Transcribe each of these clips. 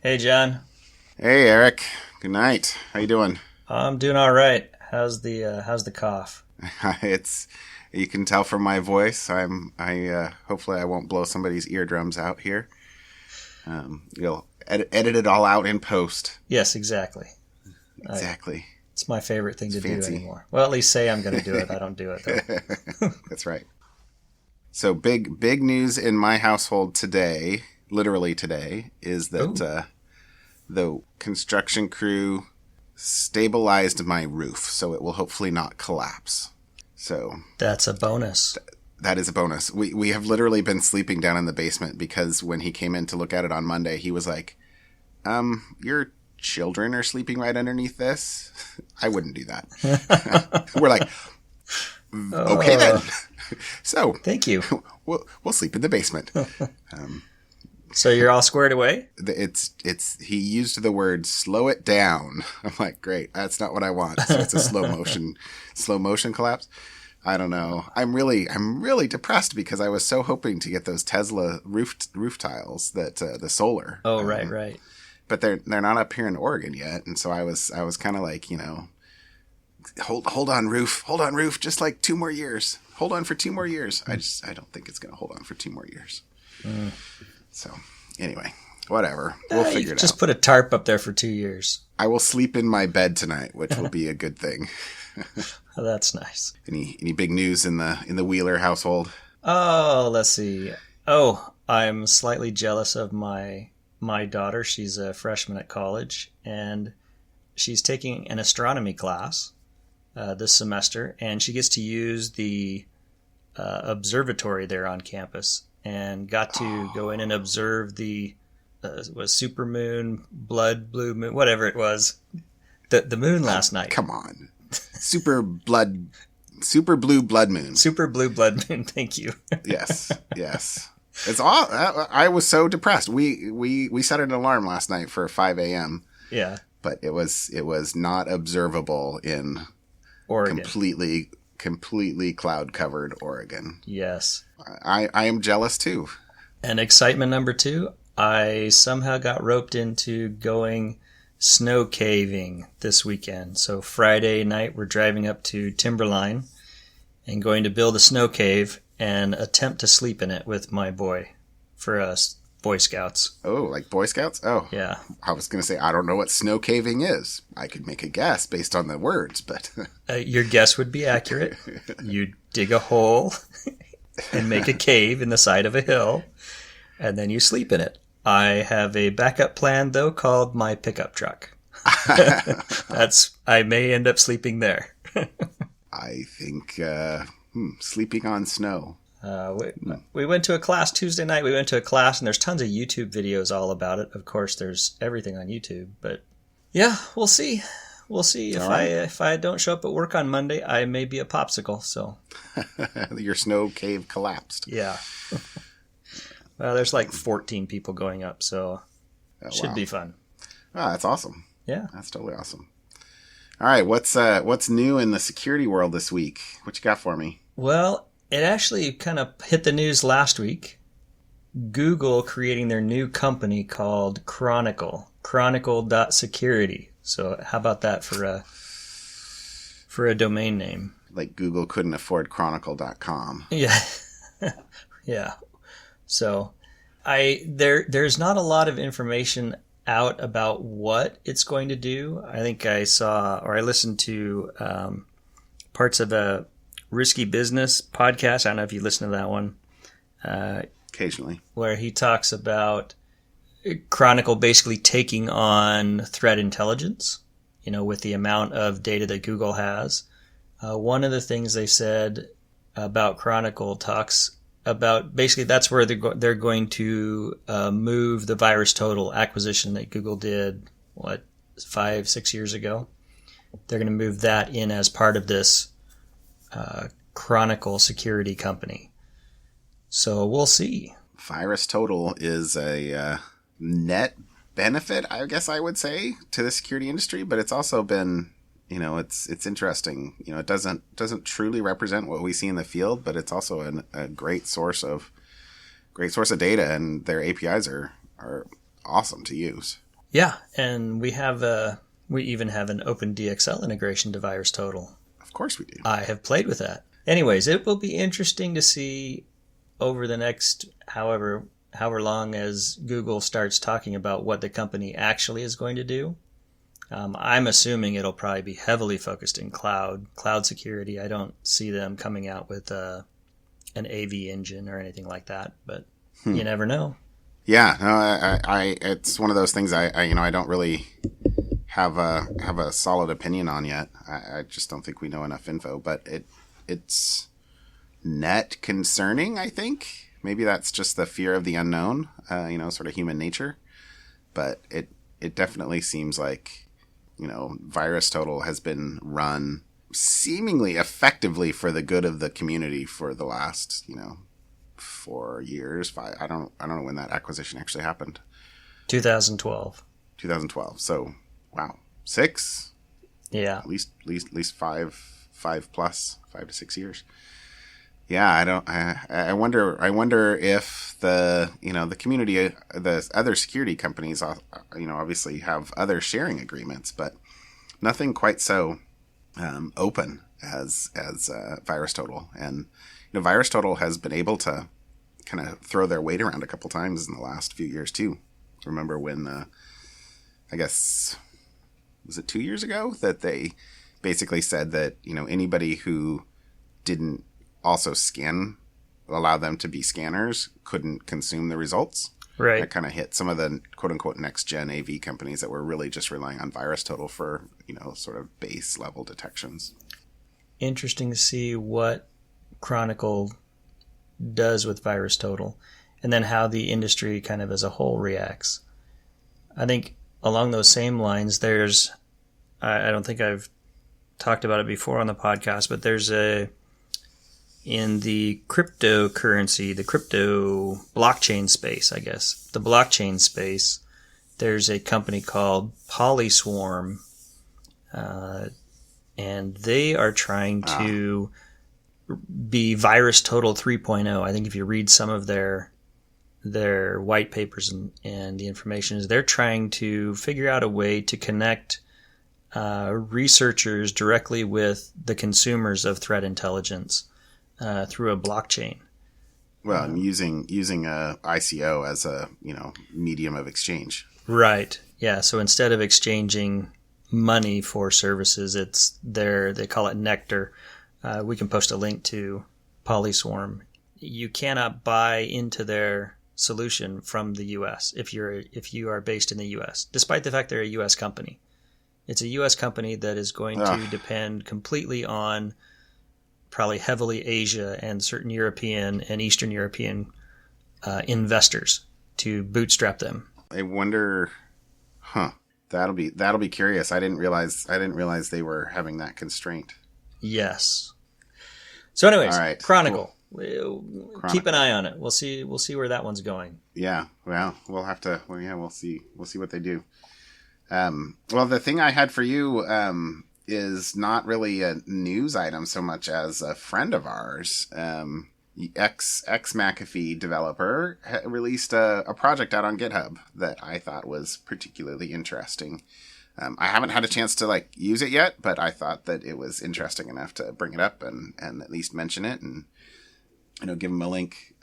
Hey, John. Hey, Eric. Good night. How you doing? I'm doing all right. How's the cough? It's you can tell from my voice. Hopefully I won't blow somebody's eardrums out here. You'll edit it all out in post. Yes, exactly. Exactly. It's my favorite thing to fancy. do anymore. Well, at least say I'm going to do it. I don't do it though. That's right. So big news in my household today, literally today, is that the construction crew stabilized my roof, so it will hopefully not collapse. So That's a bonus. that is a bonus. We have literally been sleeping down in the basement because when he came in to look at it on Monday, he was like, your children are sleeping right underneath this? I wouldn't do that. We're like, okay then. So Thank you. we'll sleep in the basement. So you're all squared away? He used the word slow it down. I'm like, great, that's not what I want. So it's a slow motion collapse. I don't know. I'm really depressed because I was so hoping to get those Tesla roof tiles that the solar. Oh, right. But they're not up here in Oregon yet, and so I was kind of like, hold on roof, just like 2 more years. Hold on for 2 more years. I don't think it's going to hold on for 2 more years. So anyway, whatever. We'll figure it out. Just put a tarp up there for 2 years. I will sleep in my bed tonight, which will be a good thing. Oh, that's nice. Any big news in the Wheeler household? Oh, let's see. Oh, I'm slightly jealous of my daughter. She's a freshman at college, and she's taking an astronomy class this semester, and she gets to use the observatory there on campus, and got to go in and observe the was supermoon, blue moon, whatever it was, the moon last night. Come on, super blue blood moon. Super blue blood moon. Thank you. Yes. It's all. I was so depressed. We set an alarm last night for 5 a.m. Yeah, but it was not observable in Oregon. Completely cloud covered Oregon. Yes. I am jealous too. And excitement number 2, I somehow got roped into going snow caving this weekend. So Friday night we're driving up to Timberline and going to build a snow cave and attempt to sleep in it with my boy for us Boy Scouts. Oh, like Boy Scouts? Oh. Yeah. I was going to say, I don't know what snow caving is. I could make a guess based on the words, but... Your guess would be accurate. You dig a hole and make a cave in the side of a hill, and then you sleep in it. I have a backup plan, though, called my pickup truck. I may end up sleeping there. I think sleeping on snow. We went to a class Tuesday night. We went to a class, and there's tons of YouTube videos all about it. Of course, there's everything on YouTube. But yeah, we'll see. We'll see. If I don't show up at work on Monday, I may be a popsicle. So your snow cave collapsed. Yeah. Well, there's like 14 people going up, so should be fun. Oh, that's awesome. Yeah, that's totally awesome. All right, what's new in the security world this week? What you got for me? Well, it actually kind of hit the news last week. Google creating their new company called Chronicle, chronicle.security. So how about that for a domain name? Like Google couldn't afford chronicle.com. Yeah. Yeah. So there's not a lot of information out about what it's going to do. I think I listened to parts of a Risky Business podcast. I don't know if you listen to that one. Occasionally. Where he talks about Chronicle basically taking on threat intelligence, with the amount of data that Google has. One of the things they said about Chronicle talks about basically that's where they're going to move the VirusTotal acquisition that Google did, 5-6 years ago. They're going to move that in as part of this Chronicle security company. So we'll see. VirusTotal is a net benefit, I guess I would say, to the security industry, but it's also been, it's interesting. It doesn't truly represent what we see in the field, but it's also a great source of data, and their APIs are awesome to use. Yeah, and we even have an OpenDXL integration to VirusTotal. Of course we do. I have played with that. Anyways, it will be interesting to see over the next however long as Google starts talking about what the company actually is going to do. I'm assuming it'll probably be heavily focused in cloud security. I don't see them coming out with an AV engine or anything like that, but you never know. Yeah, no, I it's one of those things I don't really have a solid opinion on yet. I just don't think we know enough info, but it's net concerning, I think. Maybe that's just the fear of the unknown, sort of human nature. But it definitely seems like, VirusTotal has been run seemingly effectively for the good of the community for the last, 4 years, 5. I don't know when that acquisition actually happened. 2012. 2012. So, wow, 6? Yeah, at least 5 plus 5 to 6 years. Yeah, I wonder if the community, the other security companies, obviously have other sharing agreements, but nothing quite so open as VirusTotal. And VirusTotal has been able to kind of throw their weight around a couple times in the last few years too. Remember when I guess, was it 2 years ago, that they basically said that anybody who didn't also allow them to be scanners couldn't consume the results. right. That kind of hit some of the quote unquote next gen AV companies that were really just relying on VirusTotal for, sort of base level detections. Interesting to see what Chronicle does with VirusTotal and then how the industry kind of as a whole reacts. I think along those same lines, I don't think I've talked about it before on the podcast, but there's in the cryptocurrency, the crypto blockchain space, I guess, the blockchain space, there's a company called Polyswarm, and they are trying to be VirusTotal 3.0. I think if you read some of their white papers and the information is they're trying to figure out a way to connect researchers directly with the consumers of threat intelligence through a blockchain. Well, and using a ICO as a medium of exchange. Right. Yeah. So instead of exchanging money for services, they call it Nectar. We can post a link to Polyswarm. You cannot buy into their solution from the U.S. if you are based in the U.S., despite the fact they're a U.S. company. It's a U.S. company that is going to depend completely on probably heavily Asia and certain European and Eastern European investors to bootstrap them. I wonder, that'll be curious. I didn't realize they were having that constraint. Yes. So anyways, all right, Chronicle. Cool. Chronicle. Keep an eye on it. We'll see where that one's going. Yeah. Well, we'll have to. Well, yeah, we'll see what they do. Well, the thing I had for you is not really a news item so much as a friend of ours, ex McAfee developer, released a project out on GitHub that I thought was particularly interesting. I haven't had a chance to use it yet, but I thought that it was interesting enough to bring it up and at least mention it and give them a link.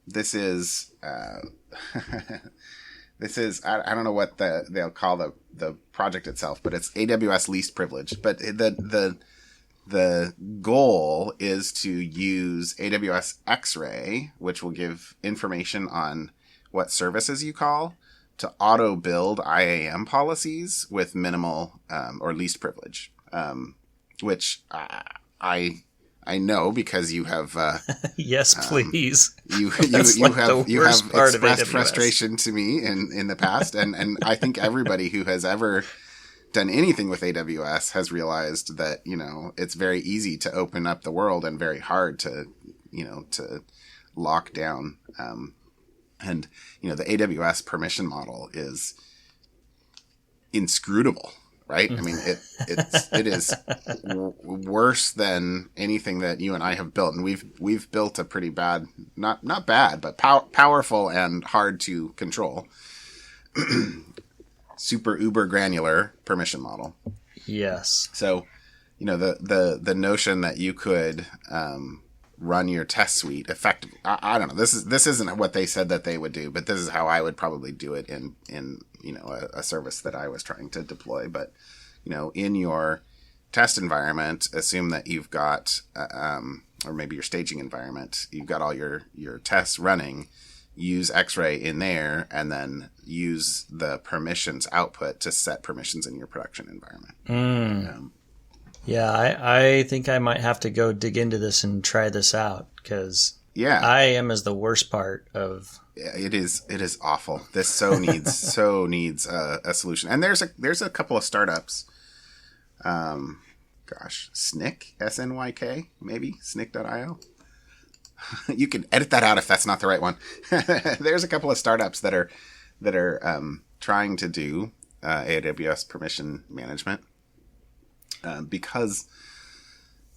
This is I don't know what they'll call the project itself, but it's AWS least privilege. But the goal is to use AWS X-Ray, which will give information on what services you call, to auto build IAM policies with minimal or least privilege, which I know because you have yes, please. You have expressed frustration to me in the past, and I think everybody who has ever done anything with AWS has realized that it's very easy to open up the world and very hard to lock down. And the AWS permission model is inscrutable. Right? I mean, it is worse than anything that you and I have built, and we've built a pretty bad, not bad, but powerful and hard to control. super uber granular permission model. Yes. So, the notion that you could run your test suite effectively. I don't know. This isn't what they said that they would do, but this is how I would probably do it in a service that I was trying to deploy. But in your test environment, assume that you've got, or maybe your staging environment, you've got all your tests running. Use X-Ray in there, and then use the permissions output to set permissions in your production environment. Yeah, I think I might have to go dig into this and try this out, because IAM is the worst part of. Yeah, it is awful. This so needs a solution. And there's a couple of startups. Snyk, SNYK, maybe Snyk.io. You can edit that out if that's not the right one. There's a couple of startups that are trying to do AWS permission management because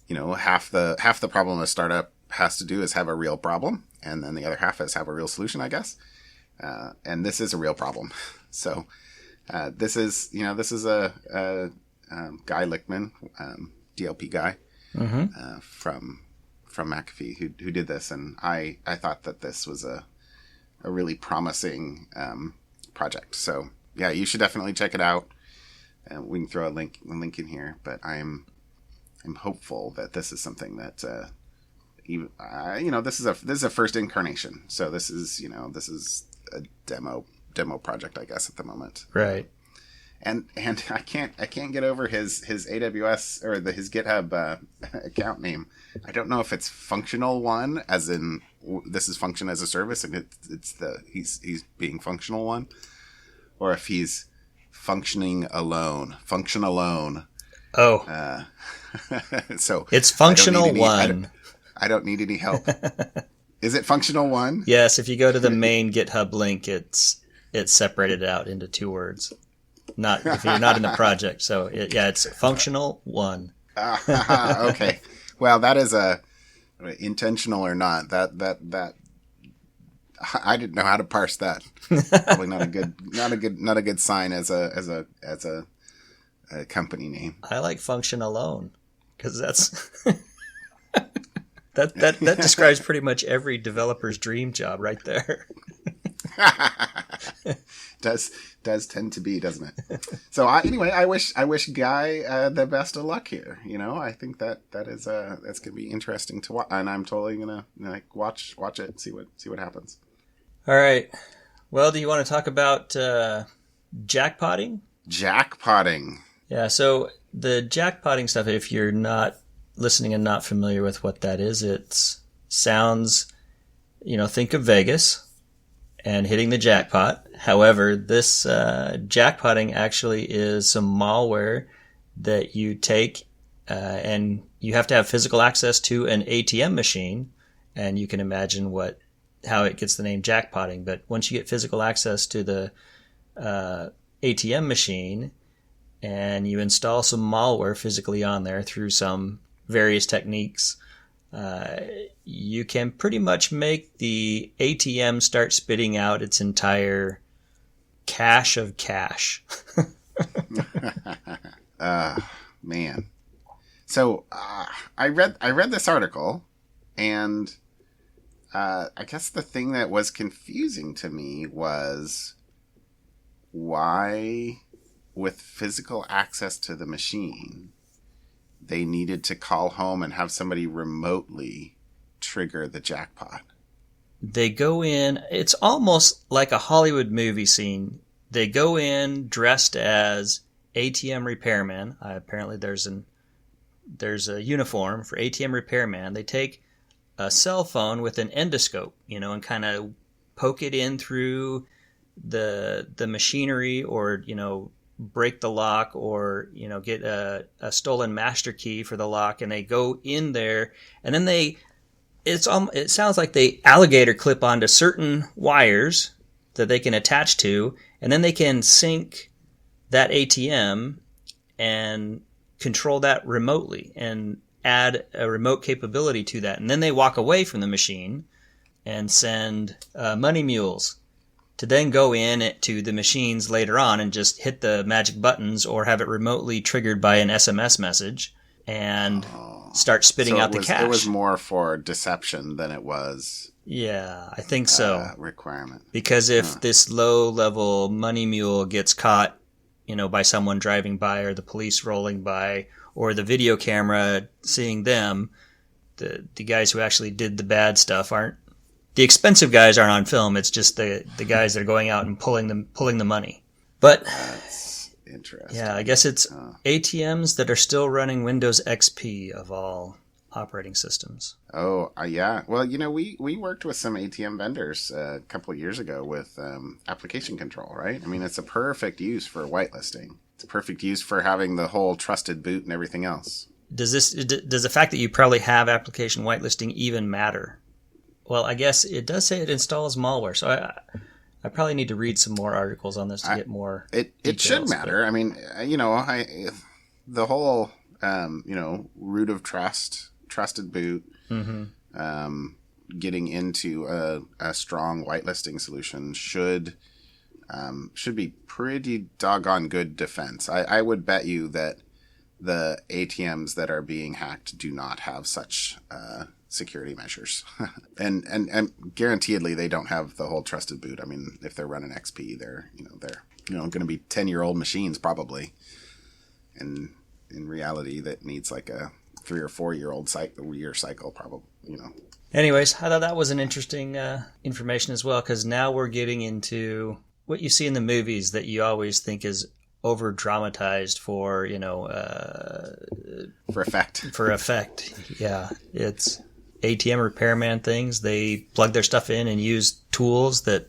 half the problem a startup has to do is have a real problem, and then the other half is have a real solution, I guess. And this is a real problem. So this is a Guy Lichtman, DLP guy, from McAfee who did this, and I thought that this was a really promising project. So yeah, you should definitely check it out. We can throw a link in here, but I'm hopeful that this is something that this is a first incarnation. So this is a demo project, I guess, at the moment. Right. And I can't get over his AWS or his GitHub account name. I don't know if it's functional one, as in this is function as a service, and he's being functional one, or if he's functioning alone, function alone. Oh, so it's functional one. I don't need any help. Is it functional one? Yes. If you go to the main GitHub link, it's separated out into two words. Not if you're not in the project. So it's functional one. Okay. Well, that is intentional or not. That I didn't know how to parse that. Probably not a good sign as a company name. I like function alone because that's that describes pretty much every developer's dream job right there. does tend to be, doesn't it? So I wish Guy the best of luck here. I think that's gonna be interesting to watch, and I'm totally gonna watch it, see what happens. All right. Well, do you want to talk about jackpotting? Jackpotting. Yeah. So the jackpotting stuff, if you're not listening and not familiar with what that is, it sounds, think of Vegas and hitting the jackpot. However, this jackpotting actually is some malware that you take and you have to have physical access to an ATM machine, and you can imagine how it gets the name jackpotting. But once you get physical access to the ATM machine and you install some malware physically on there through some various techniques, you can pretty much make the ATM start spitting out its entire cache of cash. Man. So I read this article, and I guess the thing that was confusing to me was why, with physical access to the machine, they needed to call home and have somebody remotely trigger the jackpot. They go in, it's almost like a Hollywood movie scene. They go in dressed as ATM repairman. Apparently there's a uniform for ATM repairman. They take a cell phone with an endoscope, and kind of poke it in through the machinery, or, break the lock, or get a stolen master key for the lock, and they go in there, and then it sounds like they alligator clip onto certain wires that they can attach to, and then they can sync that ATM and control that remotely and add a remote capability to that, and then they walk away from the machine and send money mules to then go in to the machines later on and just hit the magic buttons or have it remotely triggered by an SMS message and start spitting out the cash. It was more for deception than it was. Yeah, I think so. Requirement. Because if this low-level money mule gets caught, by someone driving by or the police rolling by or the video camera seeing them, the guys who actually did the bad stuff aren't. The expensive guys aren't on film. It's just the guys that are going out and pulling the money. But that's interesting. Yeah, I guess it's ATMs that are still running Windows XP of all operating systems. Oh, yeah. Well, we worked with some ATM vendors a couple of years ago with application control, right? I mean, it's a perfect use for whitelisting. It's a perfect use for having the whole trusted boot and everything else. Does the fact that you probably have application whitelisting even matter? Well, I guess it does say it installs malware, so I probably need to read some more articles on this to get more. It should matter. But I mean, the whole root of trusted boot, getting into a strong whitelisting solution should be pretty doggone good defense. I would bet you that the ATMs that are being hacked do not have such security measures, and guaranteedly they don't have the whole trusted boot. I mean, if they're running XP, they're going to be 10-year-old machines probably, and in reality, that needs like a 3 or 4 year cycle probably. Anyways, I thought that was an interesting information as well, because now we're getting into what you see in the movies that you always think is over dramatized for for effect. Yeah, it's ATM repairman things. They plug their stuff in and use tools that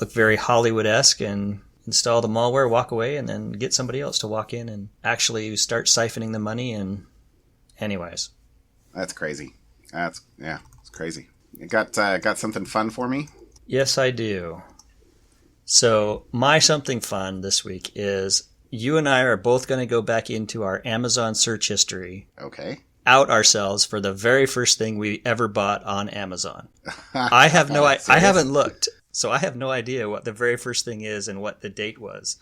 look very Hollywood-esque and install the malware, walk away, and then get somebody else to walk in and actually start siphoning the money. And anyways, that's crazy. It's crazy. You got something fun for me? Yes, I do. So my something fun this week is you and I are both going to go back into our Amazon search history. Okay. Out ourselves for the very first thing we ever bought on Amazon. I haven't looked, so I have no idea what the very first thing is and what the date was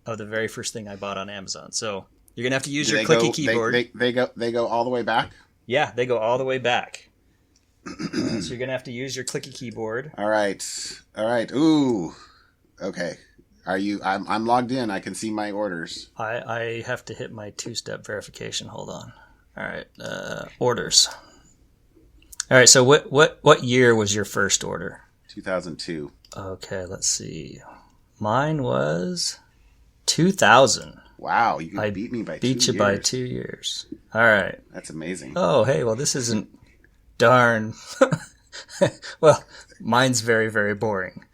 of the very first thing I bought on Amazon. So you're gonna have to use your clicky keyboard. They go all the way back? Yeah, they go all the way back. So you're gonna have to use your clicky keyboard. All right. Ooh. Okay. I'm logged in. I can see my orders. I have to hit my 2-step verification. Hold on. All right, orders. All right, so what year was your first order? 2002. Okay, let's see. Mine was 2000. Wow, you beat me by 2 years. Beat you by 2 years. All right. That's amazing. Oh, hey, well, this isn't darn. Well, mine's very, very boring.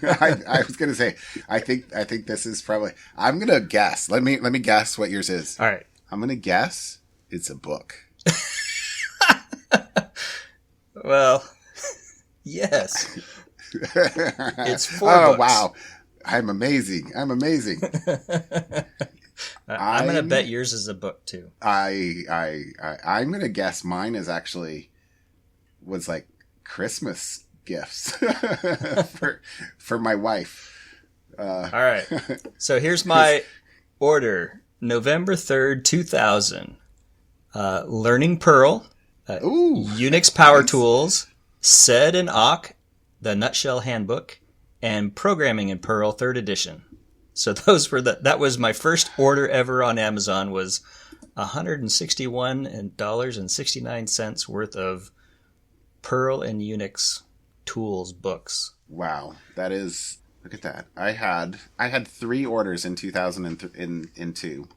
I was gonna say, I think this is probably. I'm gonna guess. Let me guess what yours is. All right. I'm gonna guess. It's a book. Well, yes. It's 4 books. Oh, wow. I'm amazing. I'm going to bet yours is a book, too. I'm going to guess mine was like Christmas gifts for my wife. All right. So here's my order. November 3rd, 2000. Learning Perl, Unix Power Tools, SED and Awk, the Nutshell Handbook, and Programming in Perl 3rd edition. So that was my first order ever on Amazon, was $161.69 worth of Perl and Unix tools books. Wow, that is, look at that. I had 3 orders in 2002.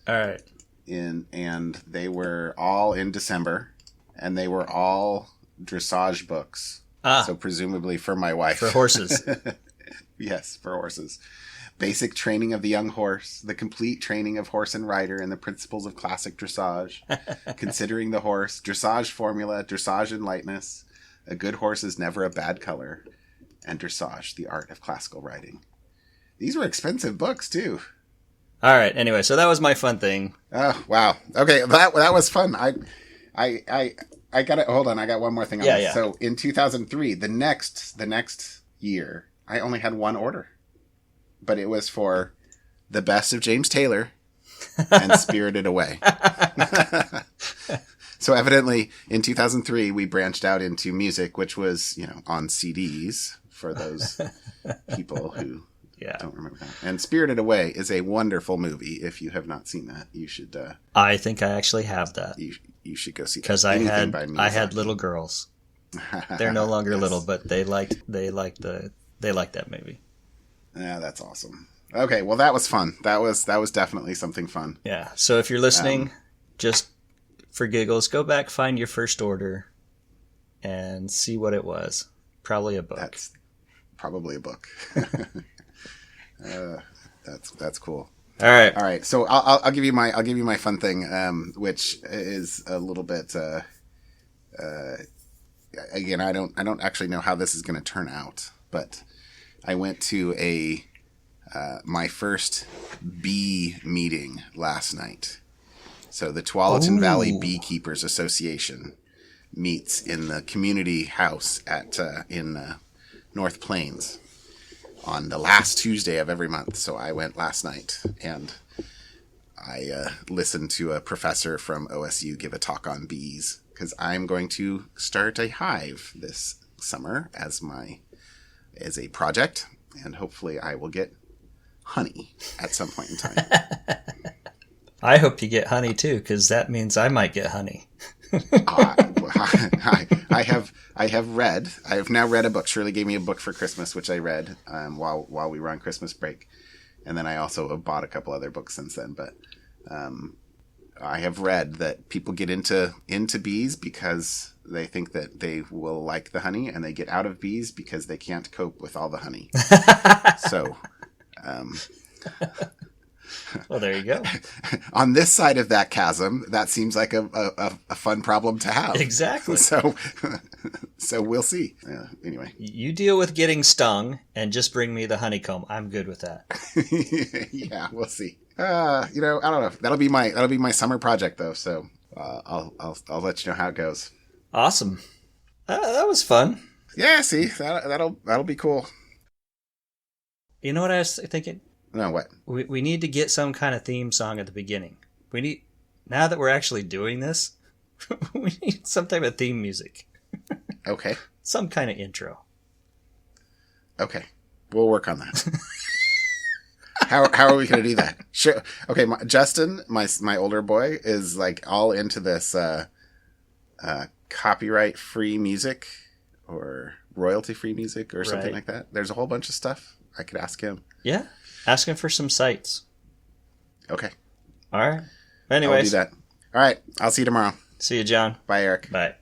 All right. And they were all in December, and they were all dressage books. So presumably for my wife. For horses. Yes, for horses. Basic training of the young horse, the complete training of horse and rider, and the principles of classic dressage. Considering the horse, dressage formula, dressage and lightness. A good horse is never a bad color. And dressage, the art of classical riding. These were expensive books, too. All right. Anyway, so that was my fun thing. Oh, wow. Okay, that was fun. I got it. Hold on, I got one more thing on this. Yeah. So in 2003, the next year, I only had one order. But it was for The Best of James Taylor and Spirited Away. So evidently, in 2003, we branched out into music, which was, on CDs for those people who don't remember that. And Spirited Away is a wonderful movie. If you have not seen that, you should. I think I actually have that. You should go see that. Because I had little girls. They're no longer little, but they liked that movie. Yeah, that's awesome. Okay, well, that was fun. That was definitely something fun. Yeah. So if you're listening, just for giggles, go back, find your first order, and see what it was. Probably a book. That's probably a book. That's cool. All right. All right. So I'll give you my fun thing, which is a little bit. Again, I don't actually know how this is going to turn out, but I went to my first bee meeting last night. So the Tualatin Valley Beekeepers Association meets in the community house in North Plains on the last Tuesday of every month. So I went last night, and I listened to a professor from OSU give a talk on bees, because I'm going to start a hive this summer as a project, and hopefully I will get honey at some point in time. I hope you get honey too, because that means I might get honey. I have now read a book. Shirley gave me a book for Christmas, which I read while we were on Christmas break, and then I also have bought a couple other books since then. But I have read that people get into bees because they think that they will like the honey, and they get out of bees because they can't cope with all the honey. So. Well, there you go. On this side of that chasm, that seems like a fun problem to have. Exactly. So we'll see. Anyway. You deal with getting stung and just bring me the honeycomb. I'm good with that. Yeah, we'll see. I don't know. That'll be my summer project though. So I'll let you know how it goes. Awesome. That was fun. Yeah. See, that'll be cool. You know what I was thinking? No, what? We need to get some kind of theme song at the beginning. Now that we're actually doing this, we need some type of theme music. Okay. Some kind of intro. Okay. We'll work on that. How are we going to do that? Sure. Okay. Justin, my older boy, is like all into this copyright free music or royalty free music or something like that. There's a whole bunch of stuff. I could ask him. Yeah. Ask him for some sites. Okay. All right. Anyways. I'll do that. All right. I'll see you tomorrow. See you, John. Bye, Eric. Bye.